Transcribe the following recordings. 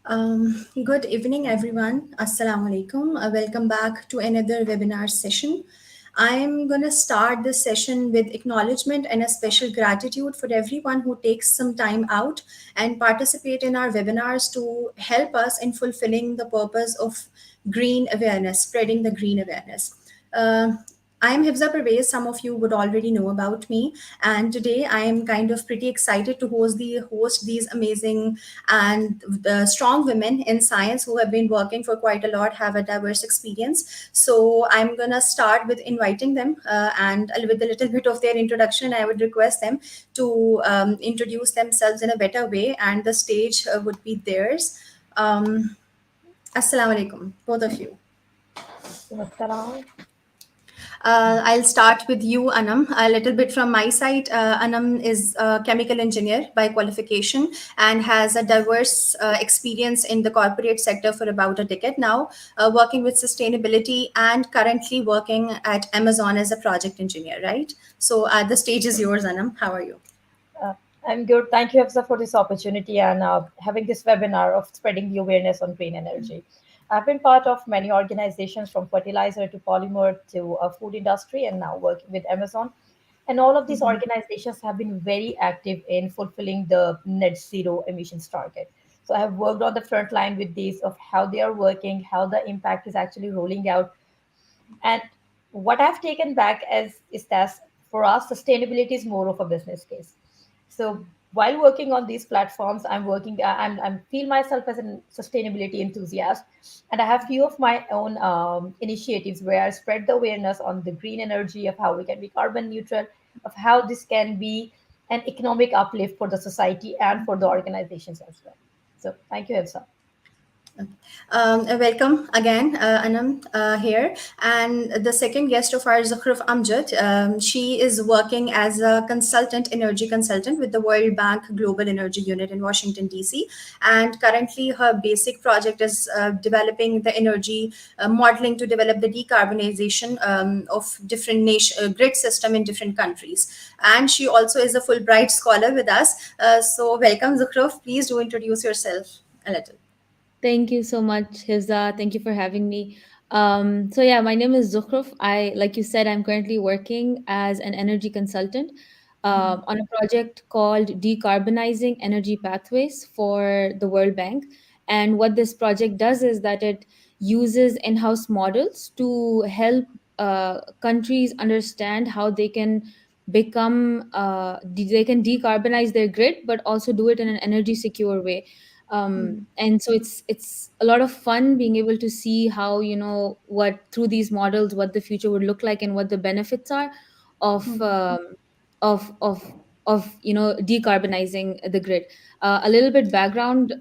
Good evening, everyone. Assalamu alaikum. Welcome back to another webinar session. I'm going to start this session with acknowledgement and a special gratitude for everyone who takes some time out and participate in our webinars to help us in fulfilling the purpose of green awareness, spreading the green awareness. Uh, I'm Hifza Pervez. Some of you would already know about me, and today I am kind of pretty excited to host these amazing and the strong women in science who have been working for quite a lot, have a diverse experience. So I'm gonna start with inviting them and with a little bit of their introduction. I would request them to introduce themselves in a better way, and the stage would be theirs. Um, Assalamu alaikum, both of you. Assalam. I'll start with you, Anam. A little bit from my side. Anam is a chemical engineer by qualification and has a diverse experience in the corporate sector for about a decade now, working with sustainability and currently working at Amazon as a project engineer, right? So the stage is yours, Anam. How are you? Uh, I'm good. Thank you, Hafsa, for this opportunity and having this webinar of spreading the awareness on green energy. I've been part of many organizations from fertilizer to polymer to food industry and now working with Amazon. And all of these organizations have been very active in fulfilling the net zero emissions target. So I have worked on the front line with these of how they are working, how the impact is actually rolling out. And what I've taken back as is that for us, sustainability is more of a business case. So while working on these platforms, I'm feel myself as a sustainability enthusiast, and I have few of my own initiatives where I spread the awareness on the green energy of how we can be carbon neutral, of how this can be an economic uplift for the society and for the organizations as well. So thank you, Elsa. Welcome again, Anam, here. And the second guest of ours, Zukhruf Amjad, she is working as a consultant, energy consultant with the World Bank Global Energy Unit in Washington, D.C. And currently, her basic project is developing the energy modeling to develop the decarbonization of different grid system in different countries. And she also is a Fulbright scholar with us. So, welcome, Zukhruf. Please do introduce yourself a little. Thank you so much, Hifza. Thank you for having me. My name is Zukhruf. Like you said, I'm currently working as an energy consultant on a project called Decarbonizing Energy Pathways for the World Bank. And what this project does is that it uses in-house models to help countries understand how they can they can decarbonize their grid, but also do it in an energy secure way. And so it's a lot of fun being able to see how, what through these models, what the future would look like and what the benefits are of of of decarbonizing the grid. A little bit background: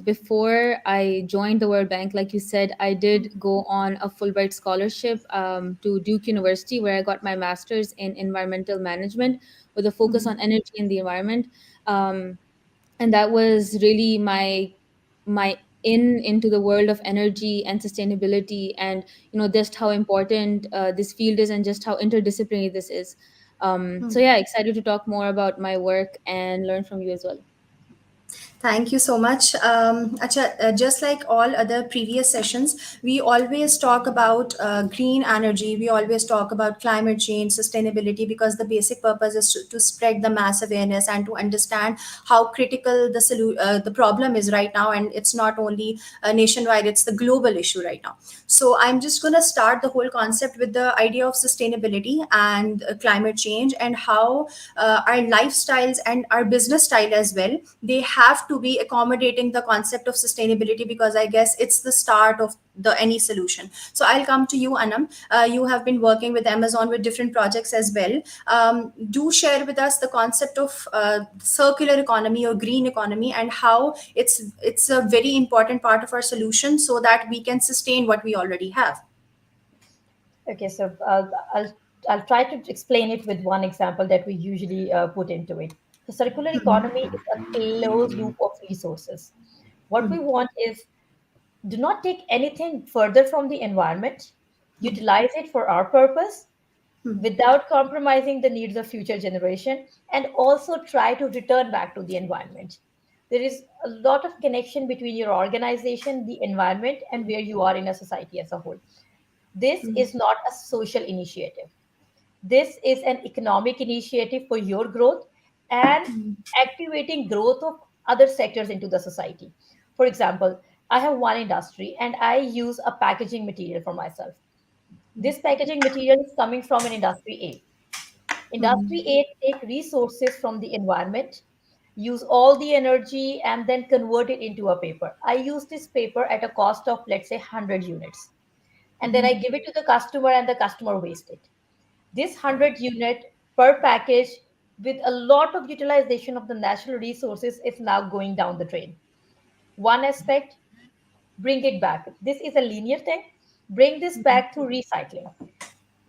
before I joined the World Bank, like you said, I did go on a Fulbright scholarship to Duke University, where I got my master's in environmental management with a focus on energy and the environment. Um, and that was really my into the world of energy and sustainability, and just how important this field is and just how interdisciplinary this is. So excited to talk more about my work and learn from you as well. Thank you so much. Just like all other previous sessions, we always talk about green energy. We always talk about climate change, sustainability, because the basic purpose is to spread the mass awareness and to understand how critical the problem is right now. And it's not only nationwide; it's the global issue right now. So I'm just going to start the whole concept with the idea of sustainability and climate change, and how our lifestyles and our business style as well, they have to be accommodating the concept of sustainability, because I guess it's the start of the any solution. So I'll come to you, Anam. You have been working with Amazon with different projects as well. Do share with us the concept of circular economy or green economy, and how it's a very important part of our solution so that we can sustain what we already have. Okay, so I'll try to explain it with one example that we usually put into it. The circular economy is a closed loop of resources. What we want is do not take anything further from the environment, utilize it for our purpose without compromising the needs of future generation, and also try to return back to the environment. there is a lot of connection between your organization, the environment, and where you are in a society as a whole. This is not a social initiative. This is an economic initiative for your growth and activating growth of other sectors into the society. For example, I have one industry and I use a packaging material for myself. This packaging material is coming from an industry A. Industry A take resources from the environment, use all the energy, and then convert it into a paper. I use this paper at a cost of, let's say, 100 units. And then I give it to the customer, and the customer wastes it. This 100 unit per package, with a lot of utilization of the natural resources, is now going down the drain. One aspect, bring it back. This is a linear thing. Bring this back through recycling.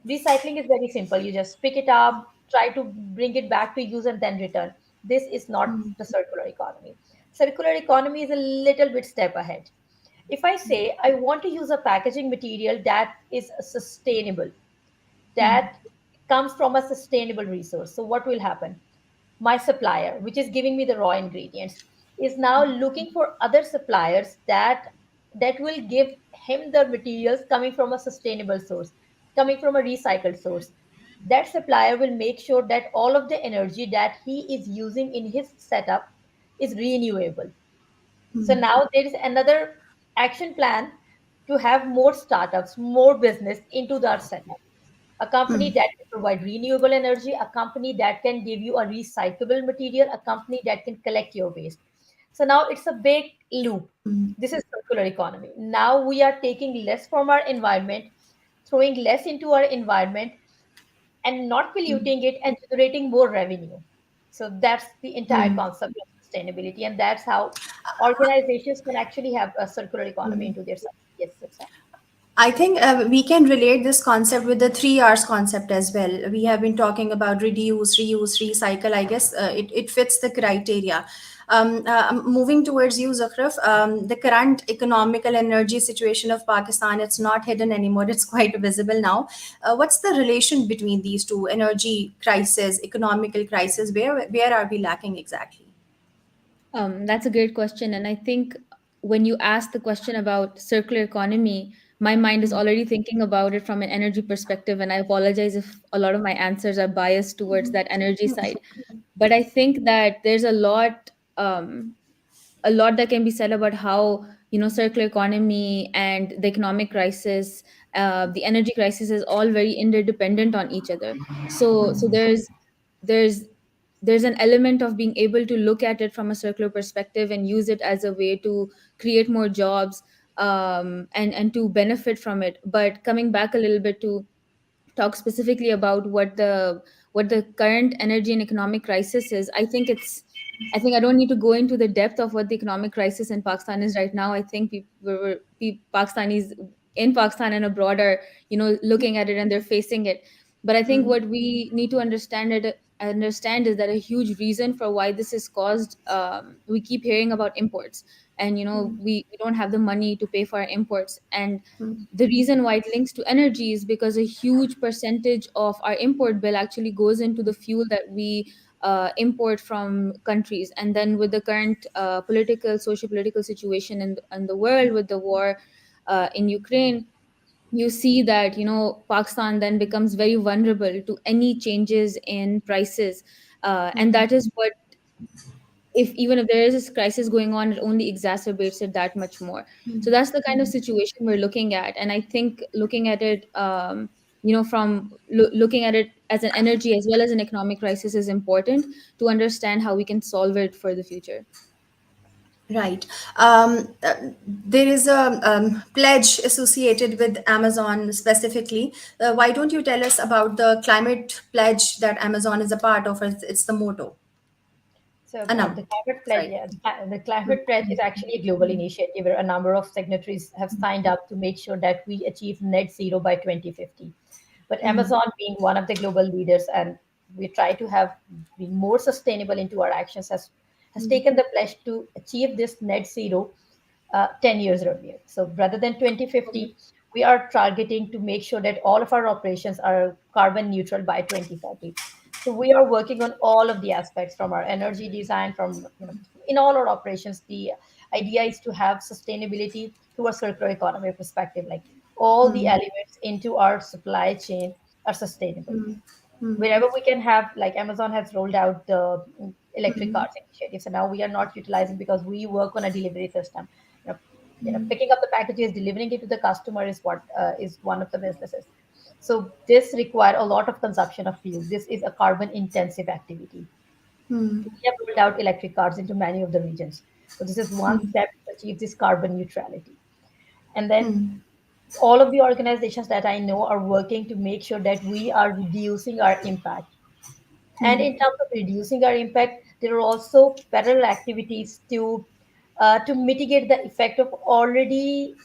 Recycling is very simple. You just pick it up, try to bring it back to use, and then return. This is not the circular economy. Circular economy is a little bit step ahead. If I say I want to use a packaging material that is sustainable, that comes from a sustainable resource, so what will happen? My supplier, which is giving me the raw ingredients, is now looking for other suppliers that will give him the materials coming from a sustainable source, coming from a recycled source. That supplier will make sure that all of the energy that he is using in his setup is renewable. So now there is another action plan to have more startups, more business into that setup. A company that can provide renewable energy, a company that can give you a recyclable material, a company that can collect your waste. So now it's a big loop. This is circular economy. Now we are taking less from our environment, throwing less into our environment, and not polluting it and generating more revenue. So that's the entire concept of sustainability, and that's how organizations can actually have a circular economy into their society. Yes, Satsa. I think we can relate this concept with the 3 R's concept as well. We have been talking about reduce, reuse, recycle. I guess it fits the criteria. Moving towards you, Zakhraf, the current economical energy situation of Pakistan, it's not hidden anymore. It's quite visible now. What's the relation between these two, energy crisis, economical crisis? Where are we lacking exactly? That's a great question. And I think when you ask the question about circular economy, my mind is already thinking about it from an energy perspective. And I apologize if a lot of my answers are biased towards that energy side. But I think that there's a lot that can be said about how, circular economy and the economic crisis, the energy crisis is all very interdependent on each other. So there's there's an element of being able to look at it from a circular perspective and use it as a way to create more jobs, and to benefit from it. But coming back a little bit to talk specifically about what the current energy and economic crisis is, I think I don't need to go into the depth of what the economic crisis in Pakistan is right now. I think Pakistanis in Pakistan and abroad are, looking at it, and they're facing it. But I think what we need to understand is that a huge reason for why this is caused, we keep hearing about imports, and we don't have the money to pay for our imports. And the reason why it links to energy is because a huge percentage of our import bill actually goes into the fuel that we import from countries. And then with the current social political situation in the world, with the war in Ukraine, you see that Pakistan then becomes very vulnerable to any changes in prices, and that is what, if even if there is this crisis going on, it only exacerbates it that much more. So that's the kind of situation we're looking at. And I think looking at it, looking at it as an energy as well as an economic crisis is important to understand how we can solve it for the future. Right. There is a pledge associated with Amazon specifically. Why don't you tell us about the climate pledge that Amazon is a part of? It's the motto. So the Anam. climate pledge, Sorry. yeah, the climate pledge is actually a global initiative where a number of signatories have signed up to make sure that we achieve net zero by 2050. But Amazon, being one of the global leaders, and we try to have be more sustainable into our actions, has taken the pledge to achieve this net zero 10 years earlier. So rather than 2050, we are targeting to make sure that all of our operations are carbon neutral by 2040. So we are working on all of the aspects from our energy design, from in all our operations. The idea is to have sustainability through a circular economy perspective, like all the Hmm. elements into our supply chain are sustainable. Hmm. Hmm. Wherever we can have, like Amazon has rolled out the electric Hmm. cars initiative, so now we are not utilizing, because we work on a delivery system. you know Hmm. Picking up the packages, delivering it to the customer is what is one of the businesses. So this require a lot of consumption of fuel. This is a carbon intensive activity. Hmm. We have rolled out electric cars into many of the regions, so this is one Hmm. step to achieve this carbon neutrality. And then Hmm. all of the organizations that I know are working to make sure that we are reducing our impact. And Hmm. in terms of reducing our impact, there are also parallel activities to mitigate the effect of already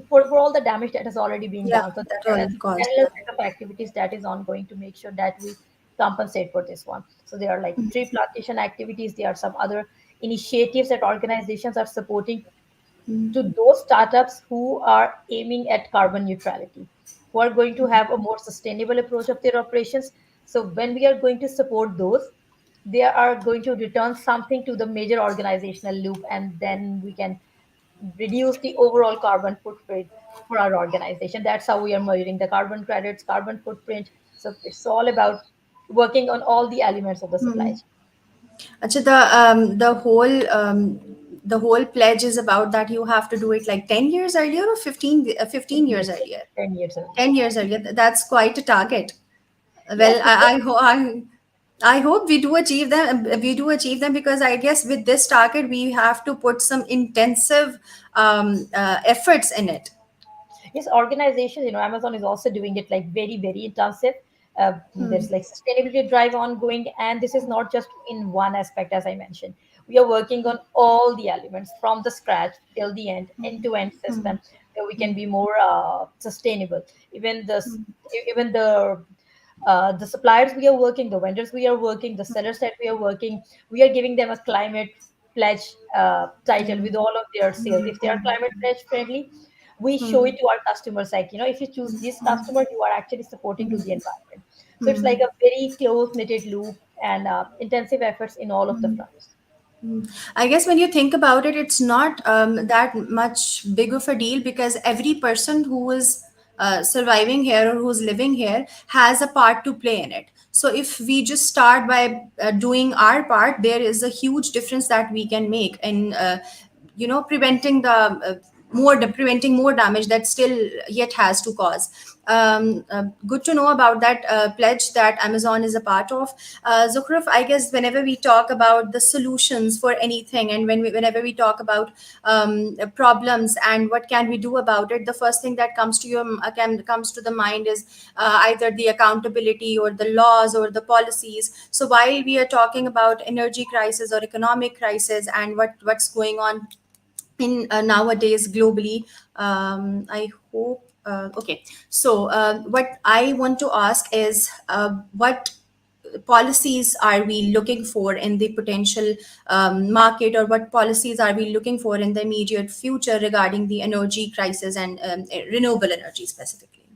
for all the damage that has already been Yeah, done. So that there are all caused. parallel Yeah. set of activities that is ongoing to make sure that we compensate for this one. So there are like tree plantation activities. There are some other initiatives that organizations are supporting Hmm. to those startups who are aiming at carbon neutrality, who are going to have a more sustainable approach of their operations. So when we are going to support those, they are going to return something to the major organizational loop, and then we can reduce the overall carbon footprint for our organization. That's how we are measuring the carbon credits, carbon footprint. So it's all about working on all the elements of the supply Hmm. chain. Actually, the whole pledge is about that you have to do it like 10 years earlier or 15 10 years years earlier. earlier. 10 years earlier. 10 years earlier. That's quite a target. Yes, Well, because I hope we do achieve them. We do achieve them because I guess with this target we have to put some intensive efforts in it. yes, organizations, Amazon is also doing it like very, very intensive. Hmm. There's like sustainability drive ongoing, and this is not just in one aspect. As I mentioned, we are working on all the elements from the scratch till the end-to-end Hmm. system, so we can Hmm. be more sustainable. even the Hmm. even the suppliers we are working, the vendors we are working, the sellers that we are working, we are giving them a climate pledge title with all of their sales. If they are climate pledge friendly, we show Hmm. it to our customers, like, if you choose this customer, you are actually supporting to the environment. So it's like Hmm. a very close knitted loop, and intensive efforts in all of the fronts. I guess when you think about it, it's not that much big of a deal because every person who is surviving here or who's living here has a part to play in it. So if we just start by doing our part, there is a huge difference that we can make in, preventing preventing more damage that still yet has to cause. Good to know about that pledge that Amazon is a part of. Zukhruf, I guess whenever we talk about the solutions for anything, and whenever we talk about problems and what can we do about it, the first thing that comes to the mind is either the accountability or the laws or the policies. So while we are talking about energy crisis or economic crisis and what's going on in nowadays globally, I hope okay. So what I want to ask is what policies are we looking for in the potential market, or what policies are we looking for in the immediate future regarding the energy crisis and renewable energy specifically?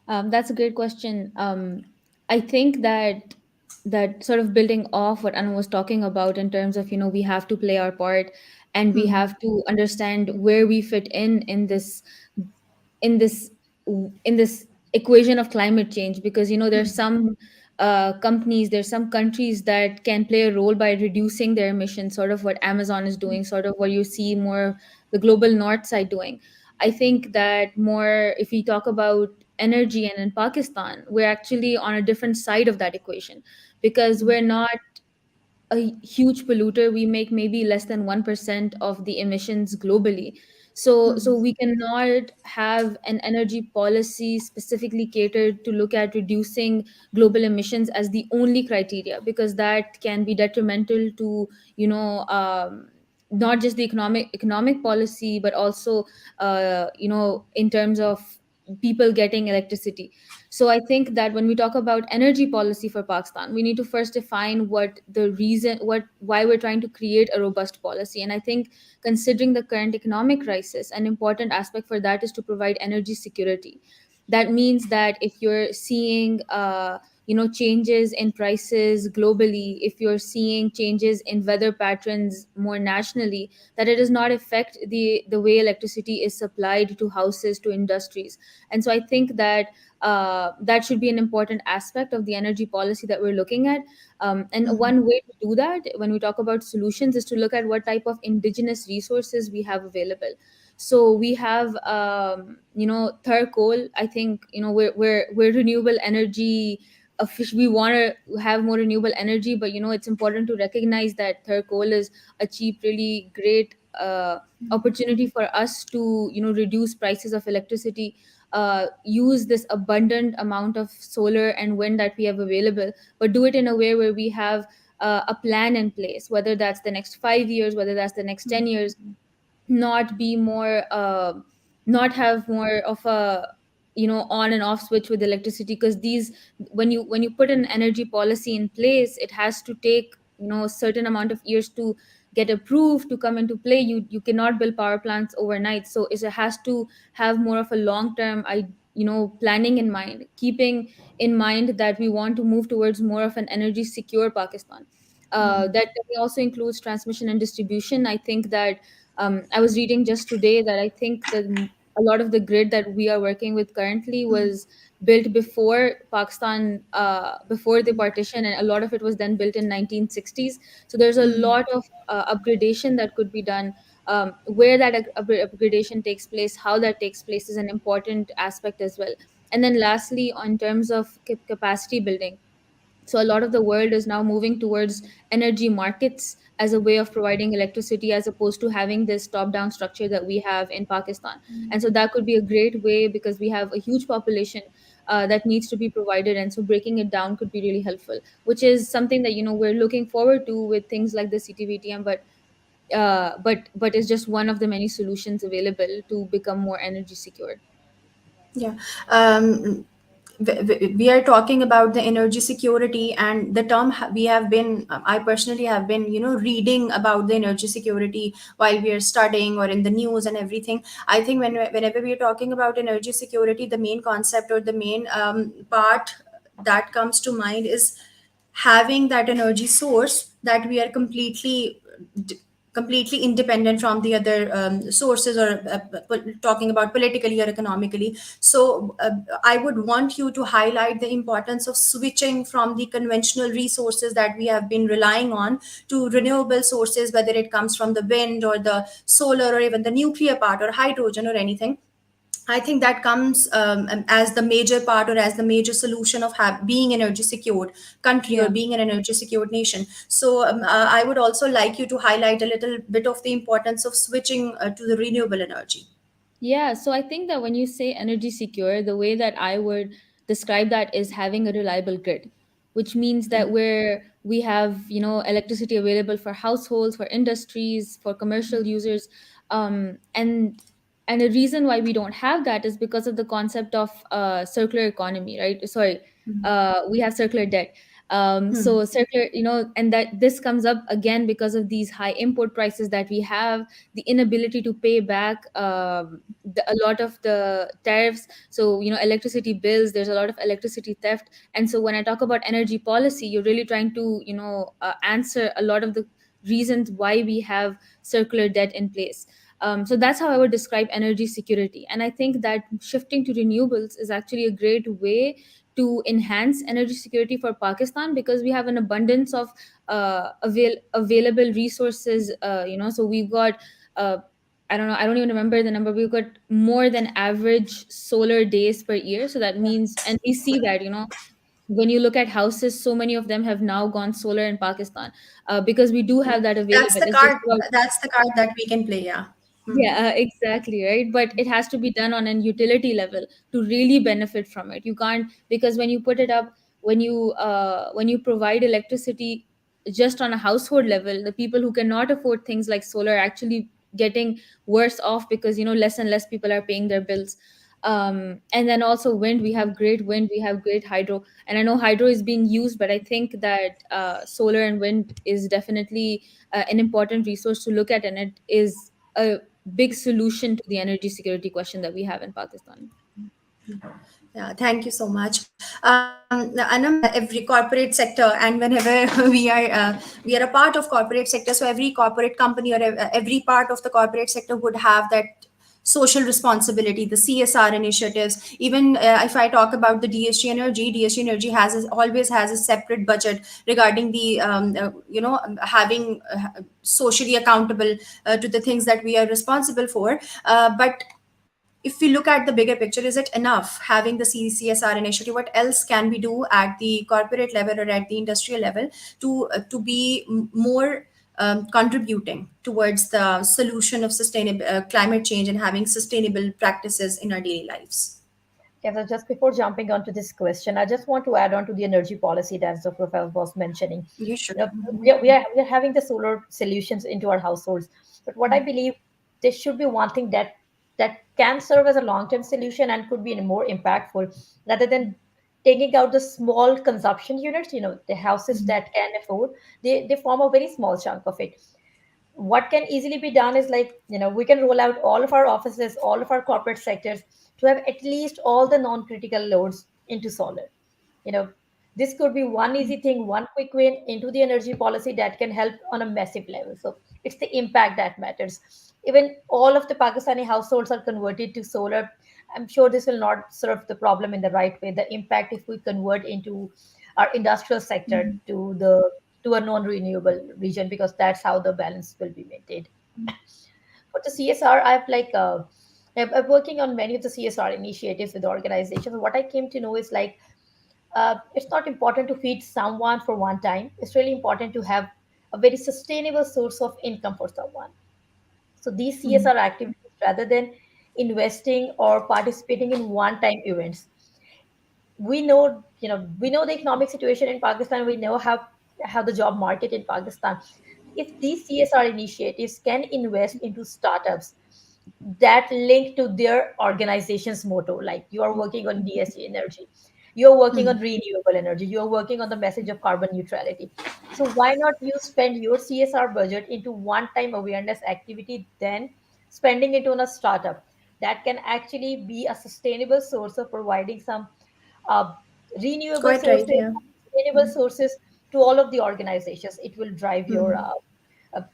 That's a great question. I think that sort of building off what Anu was talking about in terms of, we have to play our part, and we Hmm. have to understand where we fit in in this in this equation of climate change, because there's some companies, there's some countries that can play a role by reducing their emissions, sort of what Amazon is doing, sort of what you see more the global north side doing. I think that more, if we talk about energy, and in Pakistan we're actually on a different side of that equation, because we're not a huge polluter. We make maybe less than 1% of the emissions globally. So we cannot have an energy policy specifically catered to look at reducing global emissions as the only criteria, because that can be detrimental to, you know not just the economic policy, but also in terms of people getting electricity. So I think that when we talk about energy policy for Pakistan, we need to first define why we're trying to create a robust policy. And I think, considering the current economic crisis, an important aspect for that is to provide energy security. That means that if you're seeing changes in prices globally, if you're seeing changes in weather patterns more nationally, that it does not affect the way electricity is supplied to houses, to industries. And so I think that that should be an important aspect of the energy policy that we're looking at. And one way to do that when we talk about solutions is to look at what type of indigenous resources we have available. So we have, third coal. I think, we're renewable energy. We want to have more renewable energy, but it's important to recognize that third coal is a cheap, really great opportunity for us to reduce prices of electricity, use this abundant amount of solar and wind that we have available, but do it in a way where we have a plan in place, whether that's the next 5 years, whether that's the next 10 years, not be more not have more of a on and off switch with electricity. Because these, when you put an energy policy in place, it has to take a certain amount of years to get approved, to come into play. You cannot build power plants overnight, so it has to have more of a long term planning in mind, keeping in mind that we want to move towards more of an energy secure Pakistan. That also includes transmission and distribution. I think that I was reading just today that I think that a lot of the grid that we are working with currently was built before Pakistan, before the partition, and a lot of it was then built in 1960s. So there's a lot of upgradation that could be done. Where that upgradation takes place, how that takes place, is an important aspect as well. And then lastly, on terms of capacity building, so a lot of the world is now moving towards energy markets as a way of providing electricity, as opposed to having this top down structure that we have in Pakistan. And so that could be a great way, because we have a huge population that needs to be provided, and so breaking it down could be really helpful, which is something that we're looking forward to with things like the CTVTM. But it's just one of the many solutions available to become more energy secure. Yeah. We are talking about the energy security, and the term we have been, I personally have been, reading about the energy security while we are studying or in the news and everything. I think whenever we are talking about energy security, the main concept or the main part that comes to mind is having that energy source that we are completely independent from the other sources, or talking about politically or economically. So I would want you to highlight the importance of switching from the conventional resources that we have been relying on to renewable sources, whether it comes from the wind or the solar or even the nuclear part or hydrogen or anything. I think that comes as the major part or as the major solution of being energy secured country or Yeah. being an energy secured nation. So I would also like you to highlight a little bit of the importance of switching to the renewable energy. Yeah, so I think that when you say energy secure, the way that I would describe that is having a reliable grid, which means that where we have, electricity available for households, for industries, for commercial users, um, and and the reason why we don't have that is because of the concept of circular economy, right? Sorry, we have circular debt. So circular, and that this comes up again because of these high import prices that we have, the inability to pay back a lot of the tariffs. So electricity bills, there's a lot of electricity theft. And so when I talk about energy policy, you're really trying to answer a lot of the reasons why we have circular debt in place. So that's how I would describe energy security. And I think that shifting to renewables is actually a great way to enhance energy security for Pakistan, because we have an abundance of available resources. So we've got I don't know, I don't even remember the number. We've got more than average solar days per year. So that means, and we see that, when you look at houses, so many of them have now gone solar in Pakistan, because we do have that That's available. the It's just card. about, That's the card that we can play. Yeah. yeah, exactly, right. But it has to be done on an utility level to really benefit from it. You can't, because when you put it up, when you provide electricity just on a household level, the people who cannot afford things like solar are actually getting worse off, because less and less people are paying their bills. And then also wind, we have great wind, we have great hydro, and I know hydro is being used, but I think that solar and wind is definitely an important resource to look at, and it is a big solution to the energy security question that we have in Pakistan. Yeah, thank you so much. Anam, every corporate sector, and whenever we are a part of corporate sector, so every corporate company or every part of the corporate sector would have that social responsibility, the CSR initiatives. Even if I talk about the DSG Energy, DSG Energy always has a separate budget regarding the having socially accountable to the things that we are responsible for. But if we look at the bigger picture, is it enough having the CSR initiative? What else can we do at the corporate level or at the industrial level to be more contributing towards the solution of sustainable climate change and having sustainable practices in our daily lives? Okay, so just before jumping onto this question, I just want to add on to the energy policy that the professor was mentioning. You should. You know, Mhm. we are having the solar solutions into our households, but what I believe there should be one thing that can serve as a long-term solution and could be more impactful rather than taking out the small consumption units. You know, the houses that can afford, they form a very small chunk of it. What can easily be done is, like, we can roll out all of our offices, all of our corporate sectors to have at least all the non-critical loads into solar. you know this could be one easy thing, one quick win into the energy policy that can help on a massive level. So it's the impact that matters. Even all of the Pakistani households are converted to solar, I'm sure this will not serve the problem in the right way. The impact, if we convert into our industrial sector to a non-renewable region, because that's how the balance will be maintained. For the CSR, I'm working on many of the CSR initiatives with the organizations. What I came to know is, like, it's not important to feed someone for one time. It's really important to have a very sustainable source of income for someone. So these CSR activities, rather than investing or participating in one-time events, we know the economic situation in Pakistan. We know how the job market in Pakistan. If these CSR initiatives can invest into startups that link to their organization's motto, like you are working on DSG Energy, you're working on renewable energy, you're working on the message of carbon neutrality. So why not you spend your CSR budget into one-time awareness activity, then spending it on a startup that can actually be a sustainable source of providing some uh, renewable Quite right. sources, Yeah. sustainable sources to all of the organizations. It will drive your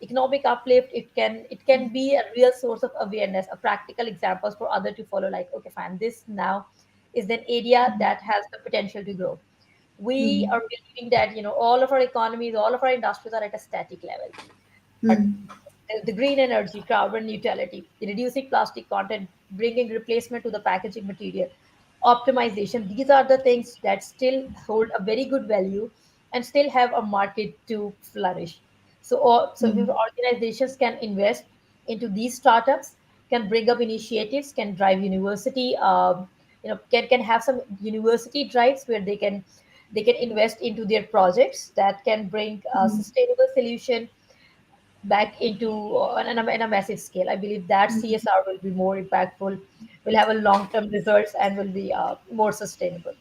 economic uplift. It can be a real source of awareness, a practical examples for other to follow. Like, okay, fine, this now is an area that has the potential to grow. We are believing that all of our economies, all of our industries are at a static level. But the green energy, carbon neutrality, reducing plastic content, bringing replacement to the packaging material, optimization, these are the things that still hold a very good value and still have a market to flourish. So if organizations can invest into these startups, can bring up initiatives, can drive university, can have some university drives where they can invest into their projects that can bring a sustainable solution back into in a massive scale. I believe that CSR will be more impactful, will have a long-term results, and will be more sustainable.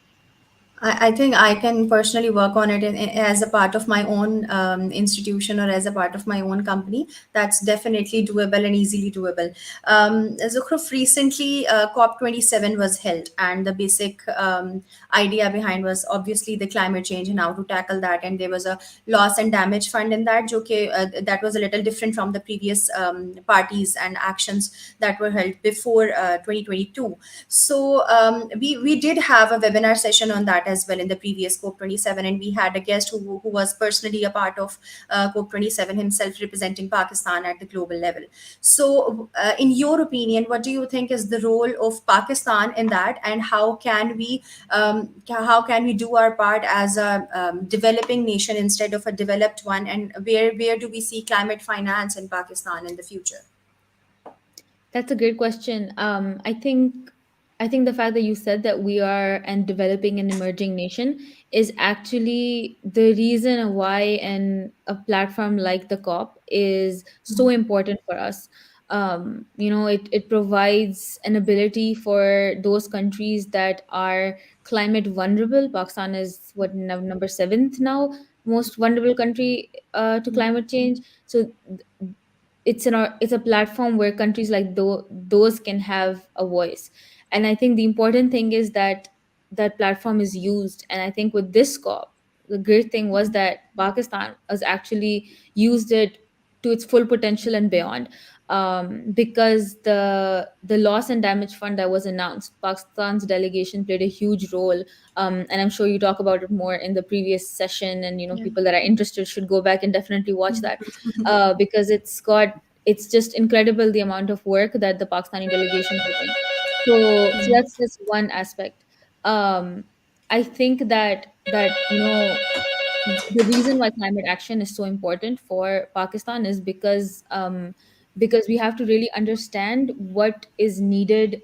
I think I can personally work on it as a part of my own institution or as a part of my own company. That's definitely doable and easily doable. Zukhruf, recently COP27 was held, and the basic idea behind was obviously the climate change and how to tackle that. And there was a loss and damage fund in that, that was a little different from the previous parties and actions that were held before 2022. So we did have a webinar session on that as well in the previous COP27, and we had a guest who was personally a part of COP27 himself, representing Pakistan at the global level. So, in your opinion, what do you think is the role of Pakistan in that, and how can we do our part as a developing nation instead of a developed one, and where do we see climate finance in Pakistan in the future? That's a great question. I think the fact that you said that we are and developing an emerging nation is actually the reason why a platform like the COP is so important for us. It provides an ability for those countries that are climate vulnerable. Pakistan is what, number seventh now most vulnerable country to climate change. So it's a platform where countries like those can have a voice. And I think the important thing is that that platform is used. And I think with this COP, the great thing was that Pakistan has actually used it to its full potential and beyond. Because the loss and damage fund that was announced, Pakistan's delegation played a huge role. And I'm sure you talk about it more in the previous session, and Yeah. people that are interested should go back and definitely watch that, because it's just incredible the amount of work that the Pakistani delegation put in. So that's just one aspect. um I think that the reason why climate action is so important for Pakistan is because we have to really understand what is needed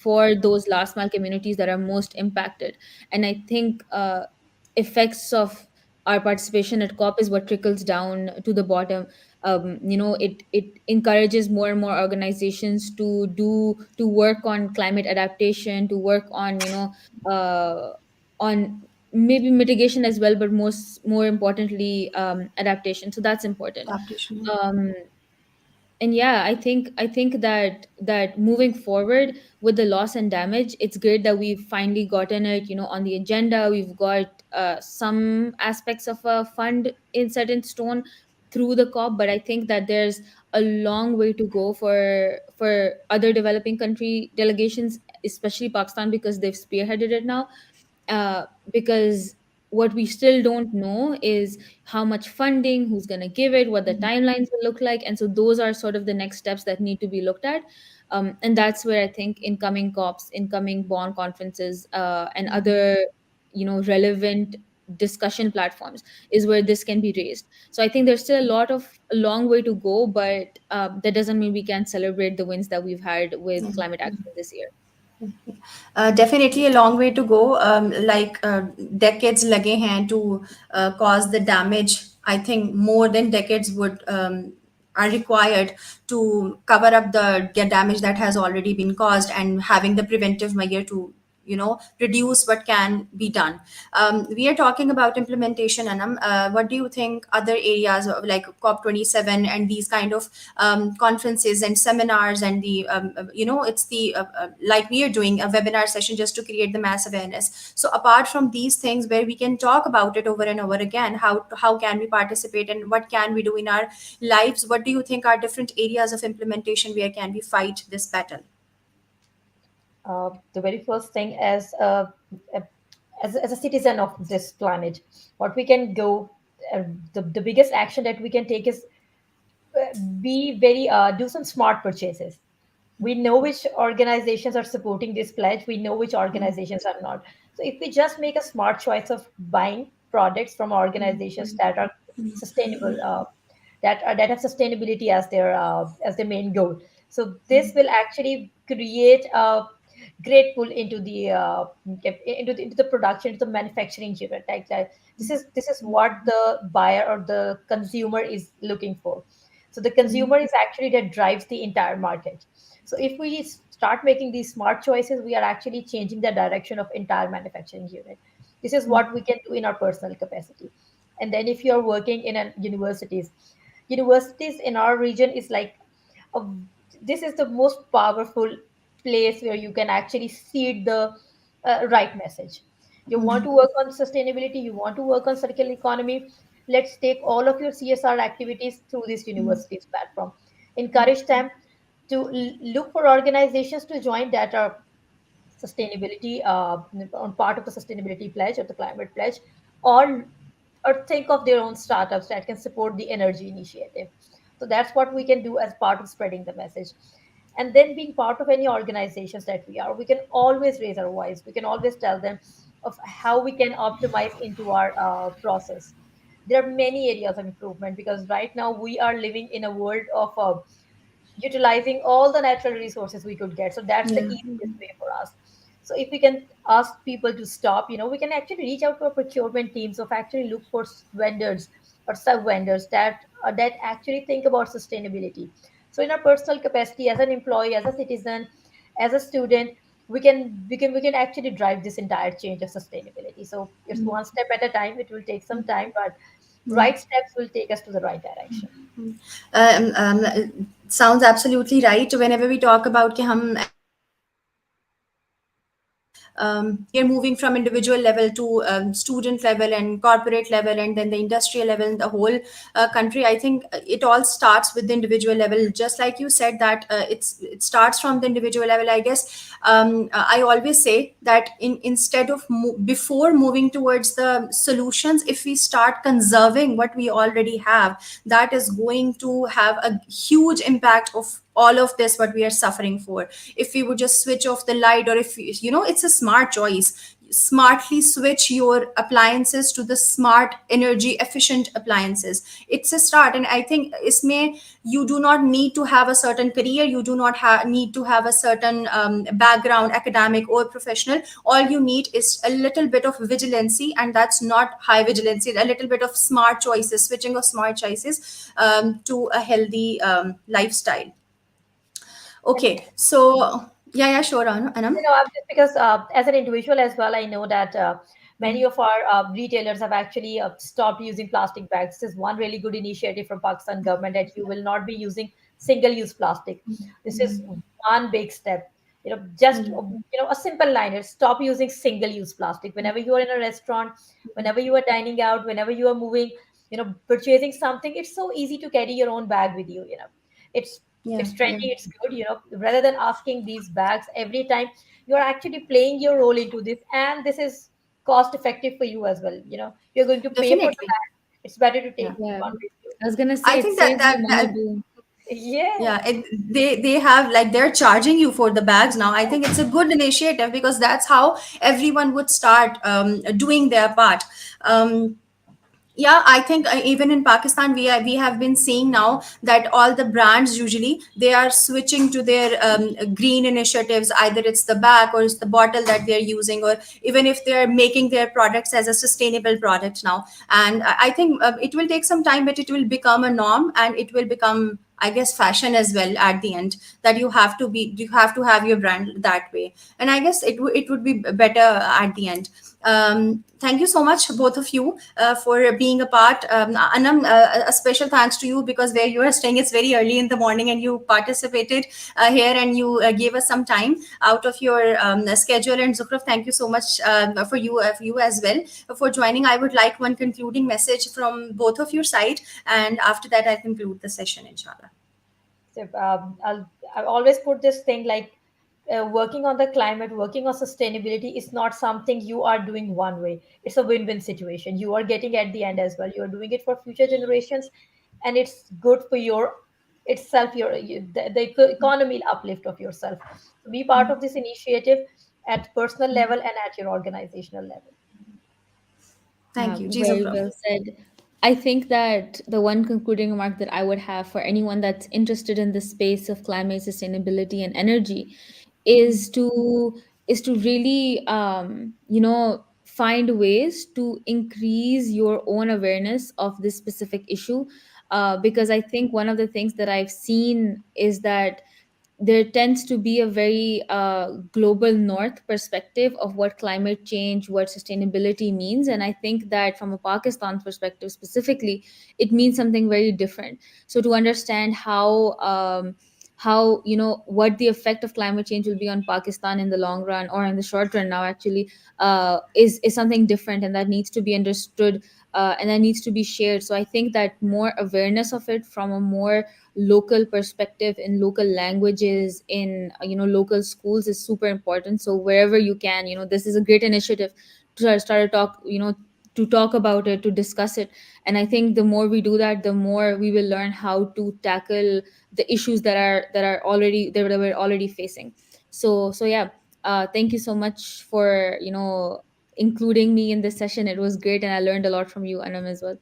for those last mile communities that are most impacted. And I think effects of our participation at COP is what trickles down to the bottom. It encourages more and more organizations to work on climate adaptation, to work on on maybe mitigation as well, but more importantly, adaptation. So that's important. Adaptation. um, and yeah, I think that moving forward with the loss and damage, it's great that we've finally gotten it on the agenda. We've got some aspects of a fund in set in stone through the COP, but I think that there's a long way to go for other developing country delegations, especially Pakistan, because they've spearheaded it now. uh, because what we still don't know is how much funding, who's going to give it, what the timelines will look like. And so those are sort of the next steps that need to be looked at. And that's where I think incoming COPs, incoming bond conferences, and other relevant discussion platforms is where this can be raised. So I think there's still a long way to go, but that doesn't mean we can't celebrate the wins that we've had with climate action this year. Definitely a long way to go. Decades lage hain to cause the damage. I think more than decades would are required to cover up the damage that has already been caused, and having the preventive measure to reduce what can be done. We are talking about implementation, Anam. What do you think other areas like COP27 and these kind of conferences and seminars, and the it's the like we are doing a webinar session just to create the mass awareness. So apart from these things where we can talk about it over and over again, how can we participate and what can we do in our lives? What do you think are different areas of implementation where can we fight this battle? The very first thing, a- as a citizen of this planet, what we can go, the biggest action that we can take is be very do some smart purchases. We know which organizations are supporting this pledge, we know which organizations are not. So if we just make a smart choice of buying products from organizations that are sustainable, that have sustainability as their main goal, so this will actually create a great pull into the production, into the manufacturing unit, like that. This is what the buyer or the consumer is looking for. So the consumer is actually that drives the entire market. So if we start making these smart choices, we are actually changing the direction of entire manufacturing unit. This is what we can do in our personal capacity. And then if you're working in universities in our region is like a, this is the most powerful place where you can actually seed the right message. You want to work on sustainability, you want to work on circular economy, let's take all of your CSR activities through this universities platform. Encourage them to look for organizations to join that are sustainability on part of the sustainability pledge or the climate pledge, or think of their own startups that can support the energy initiative. So that's what we can do as part of spreading the message. And then being part of any organizations that we are, we can always raise our voice, we can always tell them of how we can optimize into our process. There are many areas of improvement because right now we are living in a world of utilizing all the natural resources we could get. So that's the Yeah. easiest way for us. So if we can ask people to stop, we can actually reach out to our procurement teams of actually look for vendors or sub vendors that actually think about sustainability. So in our personal capacity, as an employee, as a citizen, as a student, we can actually drive this entire change of sustainability. So it's one step at a time. It will take some time, but right steps will take us to the right direction. Sounds absolutely right. Whenever we talk about कि हम you're moving from individual level to student level and corporate level, and then the industrial level in the whole country. I think it all starts with the individual level, just like you said that it starts from the individual level. I guess I always say that instead of before moving towards the solutions, if we start conserving what we already have, that is going to have a huge impact of all of this what we are suffering for. If we would just switch off the light, or if it's a smart choice, smartly switch your appliances to the smart energy efficient appliances. It's a start. And I think isme you do not need to have a certain career, you do not need to have a certain background, academic or professional. All you need is a little bit of vigilancy, and that's not high vigilancy, a little bit of smart choices, switching of smart choices to a healthy lifestyle. And Okay, so yeah, yeah, sure, Anam. I'm just because as an individual as well, I know that many of our retailers have actually stopped using plastic bags. This is one really good initiative from Pakistan government that you will not be using single-use plastic. This is one big step. Just a simple liner: stop using single-use plastic. Whenever you are in a restaurant, whenever you are dining out, whenever you are moving, purchasing something, it's so easy to carry your own bag with you. It's Yeah, it's yeah, trendy, it's good, rather than asking these bags every time. You're actually playing your role into this, and this is cost effective for you as well. You're going to pay for the definitely. bag. It's better to Yeah, take Yeah, one with you. I was gonna I say it think that saves that, you money that too. Yeah. yeah, they have, like, they're charging you for the bags now. I think it's a good initiative because that's how everyone would start doing their part. um, yeah, I think even in Pakistan we have been seeing now that all the brands usually they are switching to their green initiatives. Either it's the bag or it's the bottle that they're using, or even if they're making their products as a sustainable product now. And I think it will take some time, but it will become a norm, and it will become, I guess, fashion as well at the end, that you have to have your brand that way. And I guess it would be better at the end. Thank you so much, both of you, for being a part. Anam, a special thanks to you, because where you are staying, it's very early in the morning, and you participated here, and you gave us some time out of your schedule. And Zukhraf, thank you so much for you as well for joining. I would like one concluding message from both of your side, and after that, I'll conclude the session, inshallah. So I always put this thing like working on the climate, working on sustainability is not something you are doing one way. It's a win-win situation. You are getting at the end as well. You are doing it for future generations, and it's good for your itself, the economy uplift of yourself. So be part of this initiative at personal level and at your organizational level. Thank you, Ji Very Zukhraf. well said. I think that the one concluding remark that I would have for anyone that's interested in the space of climate sustainability and energy is to really find ways to increase your own awareness of this specific issue, because I think one of the things that I've seen is that there tends to be a very global north perspective of what climate change, what sustainability means. And I think that from a Pakistan perspective specifically, it means something very different. So to understand how what the effect of climate change will be on Pakistan in the long run, or in the short run now actually, is something different, and that needs to be understood, and that needs to be shared. So I think that more awareness of it from a more local perspective, in local languages, in local schools, is super important. So wherever you can, this is a great initiative to start to talk, to talk about it, to discuss it. And I think the more we do that, the more we will learn how to tackle the issues that we're already facing. So yeah, thank you so much for including me in this session. It was great, and I learned a lot from you, Anam, as well.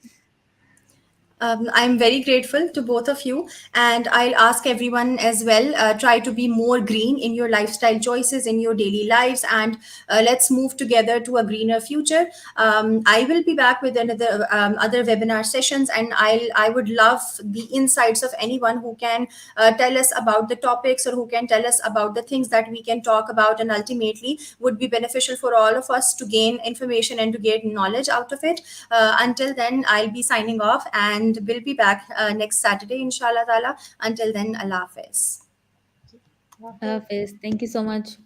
I'm very grateful to both of you, and I'll ask everyone as well, try to be more green in your lifestyle choices, in your daily lives, and let's move together to a greener future. I will be back with another other webinar sessions, and I would love the insights of anyone who can tell us about the topics, or who can tell us about the things that we can talk about, and ultimately would be beneficial for all of us to gain information and to get knowledge out of it. Until then, I'll be signing off, and we'll be back next Saturday, inshallah ta'ala. Until then, Allah Hafiz. Okay. Hafiz, thank you so much.